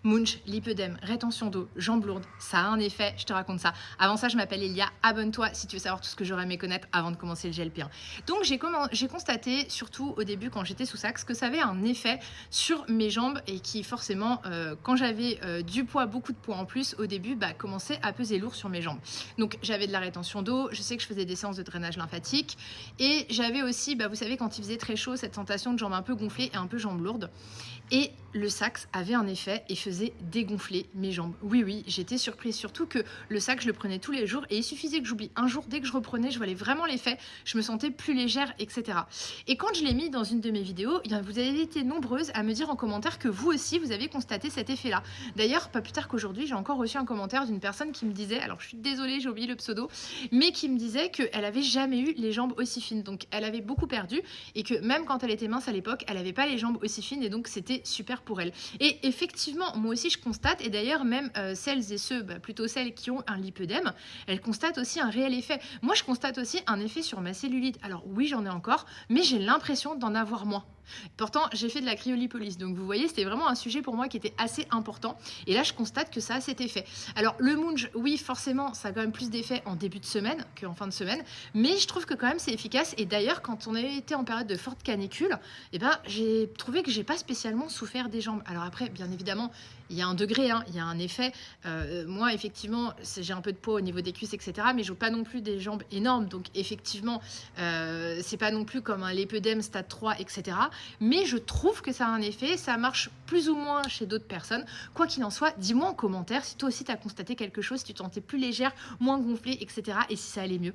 Munch, lipœdème, rétention d'eau, jambes lourdes, ça a un effet, je te raconte ça. Avant ça, je m'appelle Elia, abonne-toi si tu veux savoir tout ce que j'aurais aimé connaître avant de commencer le GLP1. Donc j'ai constaté, surtout au début quand j'étais sous Saxe, que ça avait un effet sur mes jambes et qui forcément, quand j'avais du poids, beaucoup de poids en plus, au début, commençait à peser lourd sur mes jambes. Donc j'avais de la rétention d'eau, je sais que je faisais des séances de drainage lymphatique et j'avais aussi, vous savez, quand il faisait très chaud, cette sensation de jambes un peu gonflées et un peu jambes lourdes. Et le Saxe avait un effet et faisait dégonfler mes jambes. Oui, j'étais surprise, surtout que le Saxe, je le prenais tous les jours et il suffisait que j'oublie un jour, dès que je reprenais, je voyais vraiment l'effet, je me sentais plus légère, etc. Et quand je l'ai mis dans une de mes vidéos, vous avez été nombreuses à me dire en commentaire que vous aussi, vous avez constaté cet effet-là. D'ailleurs, pas plus tard qu'aujourd'hui, j'ai encore reçu un commentaire d'une personne qui me disait, alors je suis désolée, j'ai oublié le pseudo, mais qui me disait qu'elle avait jamais eu les jambes aussi fines. Donc elle avait beaucoup perdu et que même quand elle était mince à l'époque, elle n'avait pas les jambes aussi fines et donc c'était super pour elle. Et effectivement, moi aussi je constate, et d'ailleurs même celles et ceux, plutôt celles qui ont un lipœdème, elles constatent aussi un réel effet. Moi je constate aussi un effet sur ma cellulite. Alors oui, j'en ai encore, mais j'ai l'impression d'en avoir moins. Pourtant, j'ai fait de la cryolipolyse, donc vous voyez, c'était vraiment un sujet pour moi qui était assez important. Et là, je constate que ça a cet effet. Alors, le Munch, oui, forcément, ça a quand même plus d'effet en début de semaine qu'en fin de semaine, mais je trouve que quand même c'est efficace. Et d'ailleurs, quand on a été en période de forte canicule, j'ai trouvé que j'ai pas spécialement souffert des jambes. Alors après, bien évidemment, il y a un degré, il y a un effet. Moi, effectivement, j'ai un peu de poids au niveau des cuisses, etc., mais je n'ai pas non plus des jambes énormes, donc effectivement, c'est pas non plus comme un lipœdème stade 3, etc. Mais je trouve que ça a un effet, ça marche plus ou moins chez d'autres personnes. Quoi qu'il en soit, dis-moi en commentaire si toi aussi tu as constaté quelque chose, si tu te sentais plus légère, moins gonflée, etc. et si ça allait mieux.